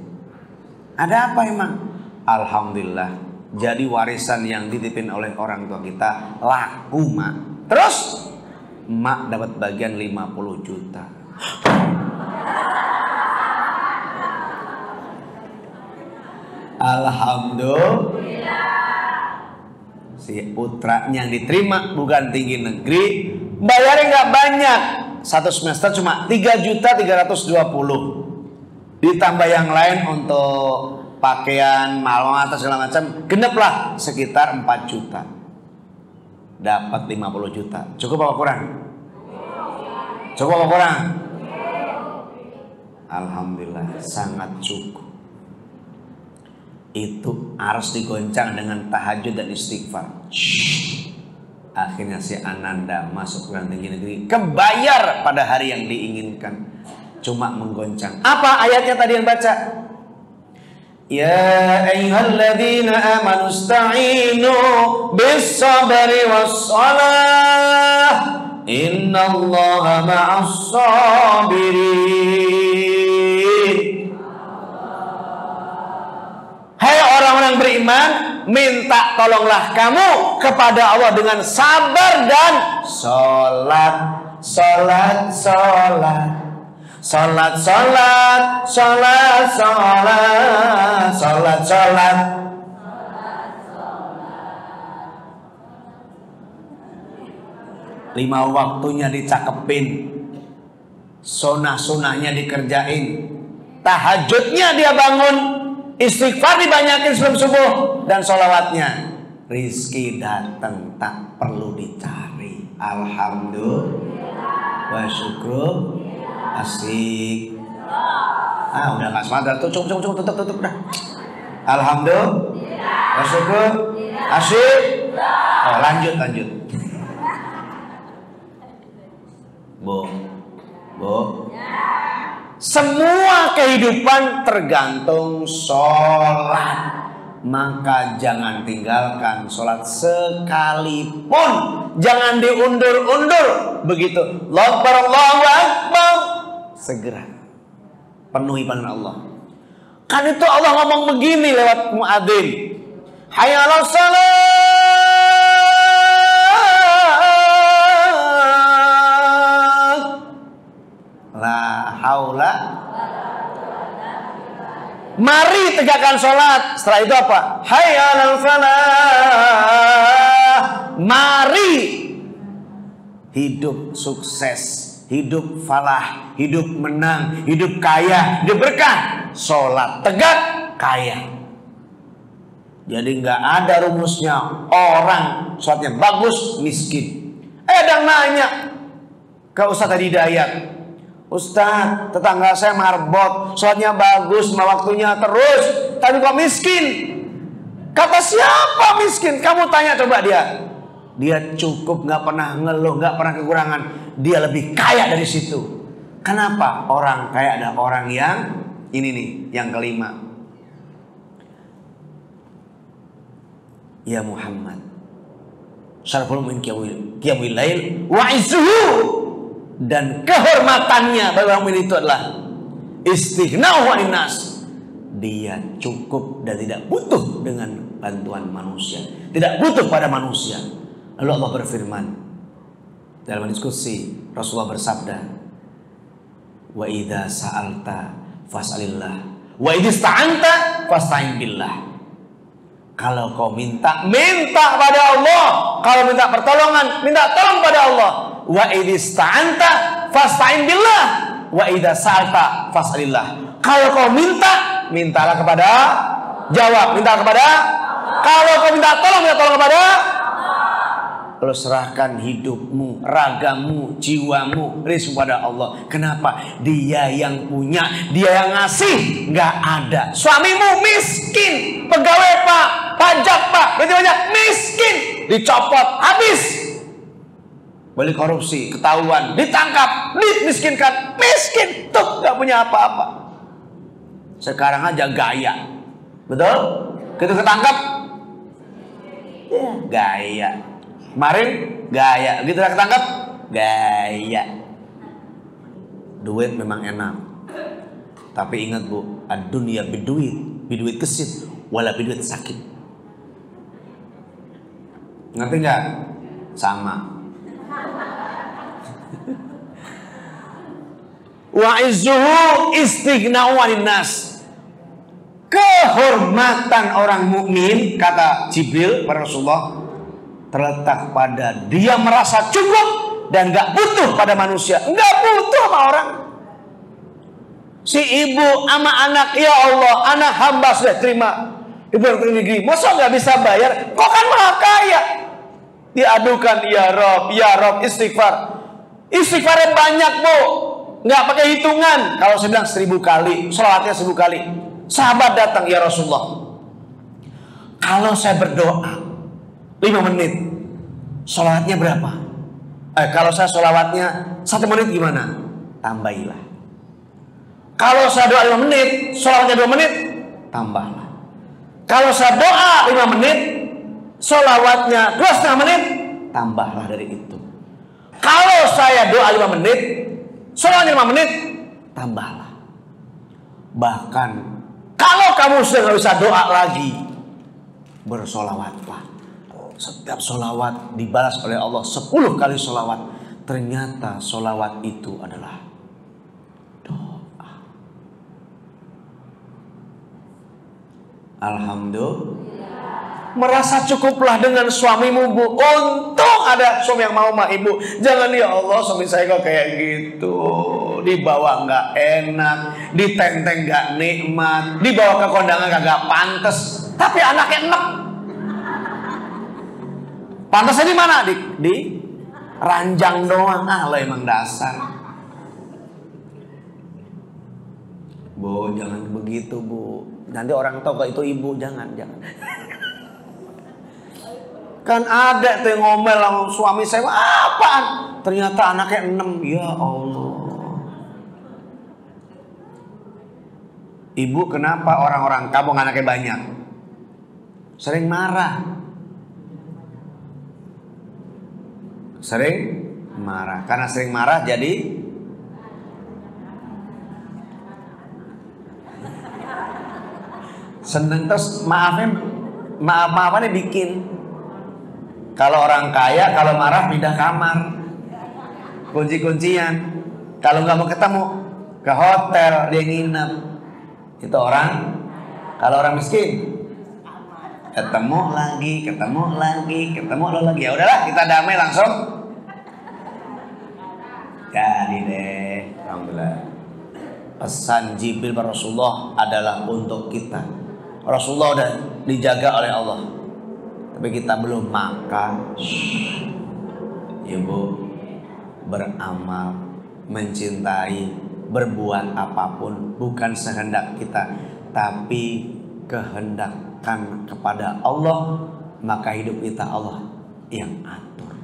A: Ada apa emang? Alhamdulillah, jadi warisan yang dititipin oleh orang tua kita laku, Mak. Terus Mak dapat bagian 50 juta. Alhamdulillah. Si putranya yang diterima bukan tinggi negeri, bayarnya nggak banyak. Satu semester cuma 3.320.000. Ditambah yang lain untuk pakaian, malam atas segala macam, geneplah sekitar 4 juta. Dapat 50 juta. Cukup apa kurang? Cukup apa kurang? Alhamdulillah, sangat cukup. Itu harus digoncang dengan tahajud dan istighfar. Akhirnya si Ananda masuk perguruan tinggi negeri, kebayar pada hari yang diinginkan. Cuma menggoncang. Apa ayatnya tadi yang baca? Ya ayyuhalladzina amanu ista'inu bis-sabri was-salah innallaha ma'as-sabirin. Hai orang-orang beriman, minta tolonglah kamu kepada Allah dengan sabar dan sholat. Sholat, sholat. Sholat, sholat. Sholat, sholat. Sholat, sholat. 5 waktunya dicakepin, sunah-sunahnya dikerjain, tahajudnya dia bangun, istighfar dibanyakin sebelum subuh, dan sholawatnya. Rizki datang tak perlu dicari. Alhamdulillah wa syukru. Asik. Udah gak semangat. Cukup tutup dah. Alhamdulillah wa syukru. Asik. Lanjut. Bu. Semua kehidupan tergantung sholat. Maka jangan tinggalkan sholat sekalipun. Jangan diundur-undur. Begitu Allahu Akbar, segera penuhi panggilan Allah. Kan itu Allah ngomong begini lewat muadzin, hayya 'alas shalah, la haula. Mari tegakkan sholat. Setelah itu apa? Hayya 'alal falah. Mari hidup sukses, hidup falah, hidup menang, hidup kaya, hidup berkah. Sholat tegak, kaya. Jadi nggak ada rumusnya orang sholatnya bagus miskin. Ada yang nanya ke Ustaz Hidayat, Ustaz, tetangga saya marbot, sholatnya bagus, waktunya terus, tapi kok miskin? Kata siapa miskin? Kamu tanya coba dia. Dia cukup, nggak pernah ngeluh, nggak pernah kekurangan. Dia lebih kaya dari situ. Kenapa? Orang kaya ada orang yang ini nih, yang kelima. Ya Muhammad, syaraful mu'min qiyamul lail wa izzuhu. Dan kehormatannya bagi orang itu adalah istighna'u 'anil nas. Dia cukup dan tidak butuh dengan bantuan manusia, tidak butuh pada manusia. Lalu Allah berfirman, Dalam diskusi Rasulullah bersabda, wa idza sa'alta fas'alillah wa idza ista'anta fasta'in billah. Kalau kau minta, minta pada Allah. Kalau minta pertolongan, minta tolong pada Allah. Wa idza ista'anta fasta'in billah wa idza sa'alta fas'alillah. Kalau kau minta, mintalah kepada, jawab, minta kepada. Kalau kau minta tolong kepada. Kalau serahkan hidupmu, ragamu, jiwamu, rezeki pada Allah. Kenapa? Dia yang punya, dia yang ngasih. Nggak ada. Suamimu miskin, pegawai Pak, pajak Pak, berarti banyak, miskin, dicopot, habis. Balik korupsi, ketahuan, ditangkap, dimiskinkan, miskin, tuh nggak punya apa-apa. Sekarang aja gaya, betul? Kita ketangkap, ya, gaya. Kemarin gaya, gitu lah ketangkap, gaya. Duit memang enak, tapi ingat bu, ad-dunya biduit kesit, wala biduit sakit. Ngerti nggak? Sama. Wa izzuhu istighna'u 'anil nas. Kehormatan orang mukmin, kata Jibril pada Rasulullah, terletak pada dia merasa cukup dan nggak butuh pada manusia, nggak butuh sama orang. Si ibu sama anak, ya Allah, anak hamba sudah terima, ibu yang negeri, masa nggak bisa bayar? Kok kan maha kaya? Diadukan, ya Rob, istighfar. Istighfarnya banyak bu, nggak pakai hitungan. Kalau saya bilang 1000 kali, sholawatnya 1000 kali. Sahabat datang, ya Rasulullah, kalau saya berdoa 5 menit, sholawatnya berapa? Kalau saya sholawatnya 1 menit gimana? Tambahilah. Kalau saya doa 5 menit, sholawatnya 2 menit, tambahlah. Kalau saya doa 5 menit, sholawatnya 2,5 menit, tambahlah dari itu. Kalau saya doa 5 menit, sholawatnya 5 menit, tambahlah. Bahkan kalau kamu sudah gak bisa doa lagi, bersolawatlah. Setiap solawat dibalas oleh Allah 10 kali solawat. Ternyata solawat itu adalah doa. Alhamdulillah. Merasa cukuplah dengan suamimu bu. Untung ada suami yang mau sama ibu. Jangan, ya Allah suami saya kok kayak gitu, dibawa nggak enak, ditenteng nggak nikmat, dibawa ke kondangan kagak pantes, tapi anaknya enak. Pantasnya di mana? Di ranjang doang. Ah, lo emang dasar. Bu, jangan begitu bu. Nanti orang tahu kalau itu ibu. Jangan. Kan ada tuh yang ngomel sama suami saya, apaan? Ternyata anaknya 6. Ya Allah. Ibu, kenapa orang-orang kampung anaknya banyak? Sering marah. Karena sering marah jadi seneng, terus maaf-maafannya bikin. Kalau orang kaya kalau marah pindah kamar, kunci-kuncian. Kalau nggak mau ketemu ke hotel dia nginep. Itu orang. Kalau orang miskin ketemu lagi. Ya udahlah, kita damai langsung. Jadi deh, alhamdulillah. Pesan Jibril pada Rasulullah adalah untuk kita. Rasulullah udah dijaga oleh Allah, tapi kita belum makan. Ya bu, beramal, mencintai, berbuat apapun bukan sehendak kita, tapi kehendakkan kepada Allah, maka hidup kita Allah yang atur.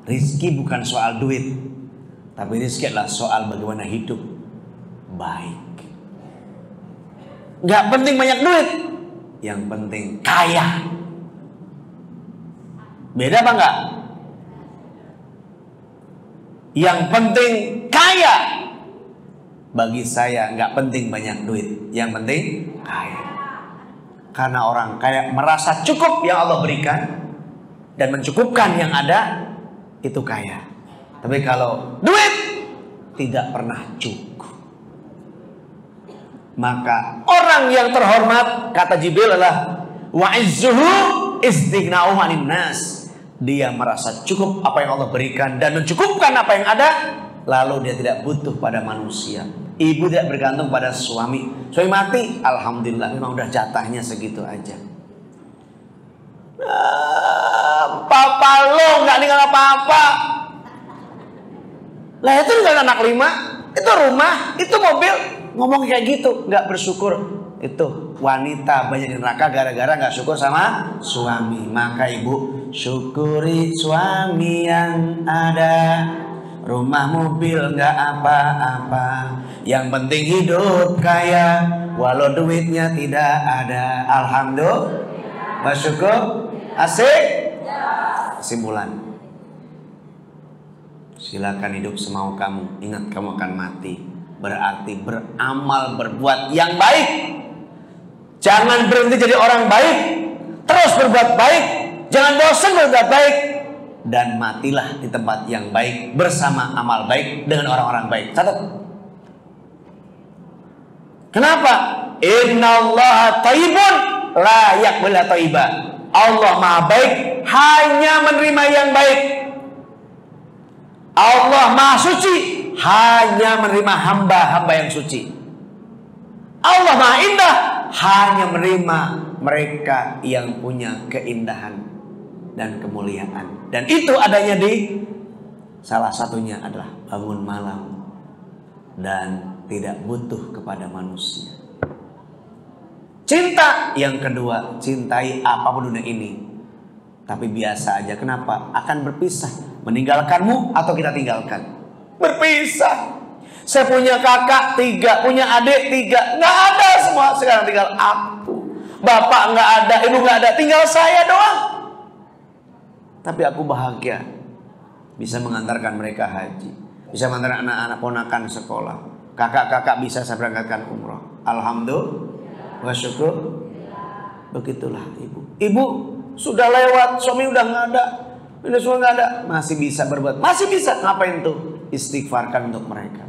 A: Rizki bukan soal duit, tapi rizki adalah soal bagaimana hidup baik. Gak penting banyak duit, yang penting kaya. Beda apa enggak? Yang penting kaya. Bagi saya gak penting banyak duit, yang penting kaya. Karena orang kaya merasa cukup yang Allah berikan dan mencukupkan yang ada, itu kaya. Tapi kalau duit tidak pernah cukup, maka orang yang terhormat, kata Jibril, adalah wa'izzuhu istighna'u 'anil nas. Dia merasa cukup apa yang Allah berikan dan mencukupkan apa yang ada, lalu dia tidak butuh pada manusia. Ibu tidak bergantung pada suami. Suami mati, alhamdulillah, memang udah jatahnya segitu aja. Papa lo nggak tinggal apa-apa. Lah itu tinggal anak 5, itu rumah, itu mobil. Ngomong kayak gitu, nggak bersyukur. Itu wanita banyak di neraka gara-gara nggak syukur sama suami. Maka ibu, syukuri suami yang ada. Rumah mobil nggak apa-apa, yang penting hidup kaya, walau duitnya tidak ada. Alhamdulillah, bersyukur. Asik. Kesimpulan, silakan hidup semau kamu. Ingat kamu akan mati. Berarti beramal, berbuat yang baik. Jangan berhenti jadi orang baik, terus berbuat baik. Jangan bosan berbuat baik. Dan matilah di tempat yang baik bersama amal baik dengan orang-orang baik. Catat. Kenapa? Innallaha thayyibun la yaqbalu thayyiba. Allah Maha baik, hanya menerima yang baik. Allah Maha suci, hanya menerima hamba-hamba yang suci. Allah Maha indah, hanya menerima mereka yang punya keindahan dan kemuliaan. Dan itu adanya di salah satunya adalah bangun malam dan tidak butuh kepada manusia. Cinta yang kedua, cintai apapun dunia ini, tapi biasa aja. Kenapa? Akan berpisah, meninggalkanmu atau kita tinggalkan. Berpisah. Saya punya kakak 3, punya adik 3, nggak ada semua. Sekarang tinggal aku. Bapak nggak ada, ibu nggak ada, tinggal saya doang. Tapi aku bahagia bisa mengantarkan mereka haji, bisa mengantarkan anak-anak ponakan sekolah, kakak-kakak bisa saya berangkatkan umroh. Alhamdulillah, wa syukur. Begitulah ibu. Ibu sudah lewat, suami udah nggak ada, udah semua nggak ada, masih bisa berbuat, masih bisa. Ngapain tuh? Istighfarkan untuk mereka,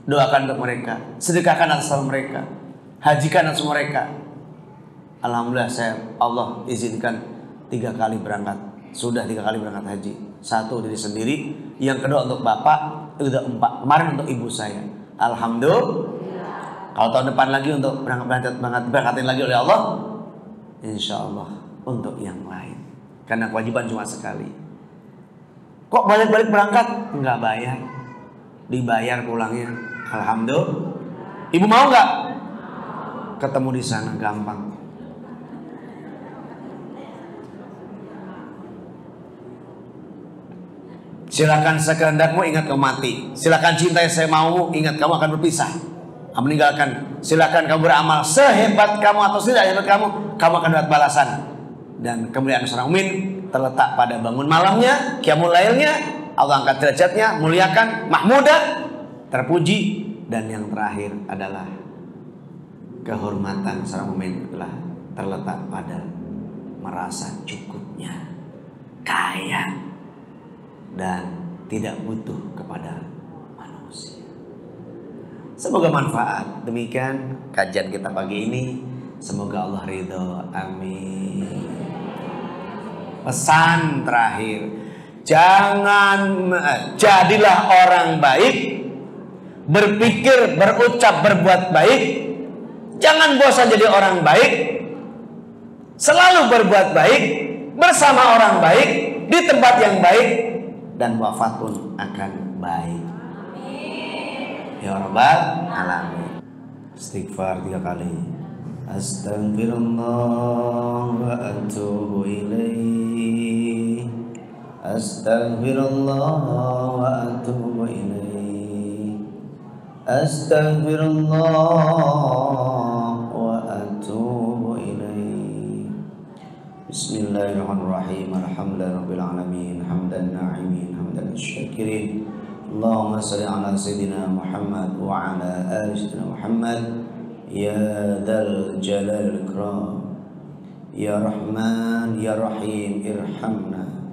A: doakan untuk mereka, sedekahkan atas mereka, hajikan atas mereka. Alhamdulillah, Allah izinkan 3 kali berangkat. Sudah 3 kali berangkat haji. 1 diri sendiri, yang kedua untuk bapak, udah 4. Kemarin untuk ibu saya. Alhamdulillah. Kalau tahun depan lagi untuk berangkatin lagi oleh Allah, insya Allah untuk yang lain. Karena kewajiban cuma sekali. Kok balik-balik berangkat? Enggak bayar, dibayar pulangnya. Alhamdulillah. Ibu mau nggak? Ketemu di sana gampang. Silakan sekehendakmu, ingat kamu mati. Silakan cintai saya mau, ingat kamu akan berpisah, meninggalkan. Silakan kamu beramal sehebat kamu atau tidak hebat kamu akan dapat balasan. Dan kemuliaan seorang mukmin terletak pada bangun malamnya, qiyamul lailnya. Allah angkat derajatnya, muliakan, mahmudah, terpuji. Dan yang terakhir adalah kehormatan seorang mukmin adalah terletak pada merasa cukupnya, kaya, dan tidak butuh kepada manusia. Semoga manfaat. Demikian kajian kita pagi ini. Semoga Allah ridho. Amin. Pesan terakhir, jadilah orang baik, berpikir, berucap, berbuat baik. Jangan bosan jadi orang baik, selalu berbuat baik, bersama orang baik, di tempat yang baik, dan wafat pun akan baik. Amin. Ya Rabbal Alamin. Istighfar 3 kali. Astaghfirullah wa atubu ilaih. Astaghfirullah wa atubu ilaih. Astaghfirullah wa atubu ilaih. Bismillahirrahmanirrahim. Alhamdulillahirabbil alamin. Hamdan na'imin, hamdan syakirin. Allahumma shalli ala sayyidina Muhammad wa ala ali sayyidina Muhammad. Ya dzal jalal ikram. Ya Rahman ya Rahim irhamna.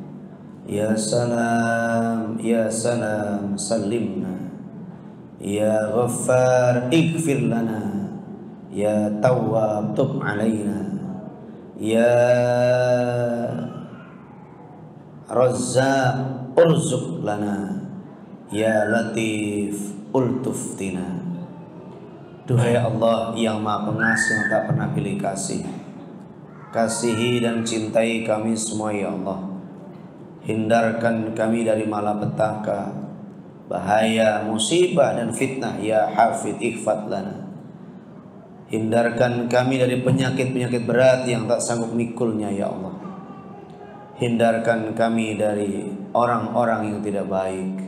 A: Ya salam, ya salam, salimna. Ya Ghaffar, ighfir lana. Ya Tawwab, tub alaina. Ya Razzaq, urzuq lana. Ya Latif, ultuf tina. Duhai Allah yang Maha Pengasih yang tak pernah pilih kasih, kasihi dan cintai kami semua ya Allah. Hindarkan kami dari malapetaka, bahaya, musibah dan fitnah ya Hafid, ikhfad lana. Hindarkan kami dari penyakit-penyakit berat yang tak sanggup mikulnya ya Allah. Hindarkan kami dari orang-orang yang tidak baik,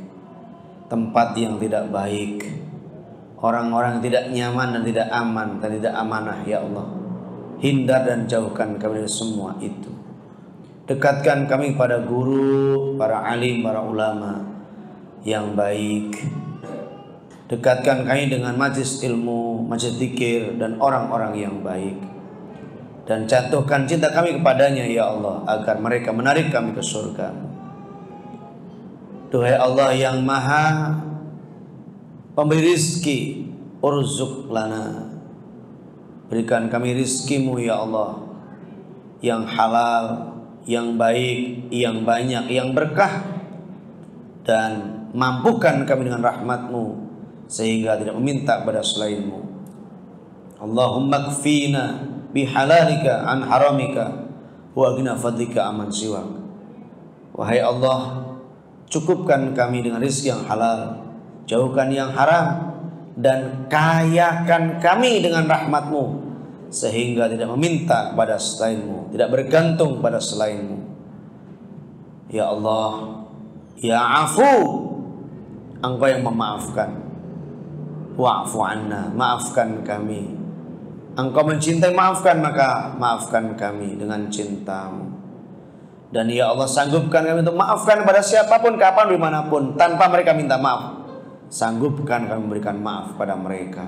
A: tempat yang tidak baik, orang-orang yang tidak nyaman dan tidak aman dan tidak amanah ya Allah. Hindar dan jauhkan kami dari semua itu. Dekatkan kami pada guru, para alim, para ulama yang baik. Dekatkan kami dengan majlis ilmu, majlis zikir dan orang-orang yang baik. Dan jatuhkan cinta kami kepadanya ya Allah, agar mereka menarik kami ke surga. Duhai Allah yang Maha Pemberi rizki, urzuq lana. Berikan kami rizkimu ya Allah, yang halal, yang baik, yang banyak, yang berkah. Dan mampukan kami dengan rahmatmu sehingga tidak meminta kepada selainmu. Allahumma kfina bihalalika an haramika wa aghna fadlika aman siwak. Wahai Allah, cukupkan kami dengan rizki yang halal, jauhkan yang haram, dan kayakan kami dengan rahmatmu sehingga tidak meminta kepada selainmu, tidak bergantung pada selainmu. Ya Allah, ya Afu, Engkau yang memaafkan. Wa'fu anna, maafkan kami. Engkau mencintai, maafkan, maka maafkan kami dengan cintamu. Dan ya Allah, sanggupkan kami untuk maafkan kepada siapapun, kapan, dimanapun, tanpa mereka minta maaf. Sanggupkan kami memberikan maaf pada mereka,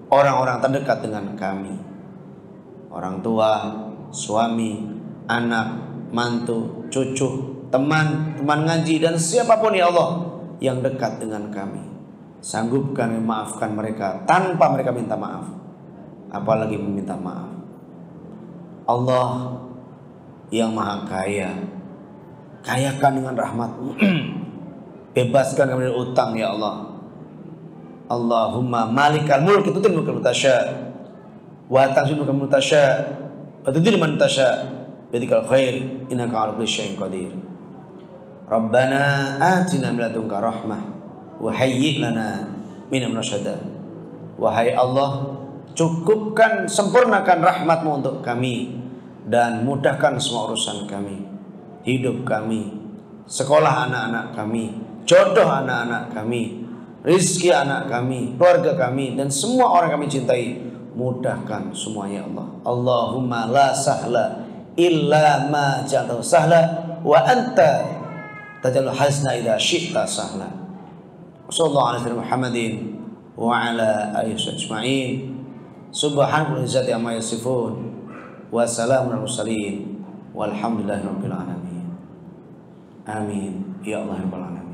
A: orang-orang terdekat dengan kami, orang tua, suami, anak, mantu, cucu, teman ngaji, dan siapapun ya Allah yang dekat dengan kami. Sanggupkan memaafkan mereka tanpa mereka minta maaf, apalagi meminta maaf. Allah yang Maha Kaya, kayakan dengan rahmat-Mu. Bebaskan kami dari utang ya Allah. Allahumma malikal mulki tu'til mulka man tasya wa tanzi'ul mulka man tasya wa tu'izzu man tasya biyadikal khair innaka 'ala kulli syai'in qadir. Rabbana atina min ladunka rahmah wa hayyi' lana min amrina rasyada. Wahai Allah, cukupkan, sempurnakan rahmat-Mu untuk kami dan mudahkan semua urusan kami, hidup kami, sekolah anak-anak kami, jodoh anak-anak kami, rizki anak kami, keluarga kami, dan semua orang kami cintai. Mudahkan semuanya Allah. Allahumma la sahla illa ma ja'altahu sahla wa anta taj'alul hazna idza syi'ta sahla. Sallallahu alaihi Muhammadin wa ala alihi ajma'in. Subhanallah izzati amma yasifun wa salamun alal mursalin walhamdulillahi rabbil alamin. Amin ya Allah ya rabbal alamin.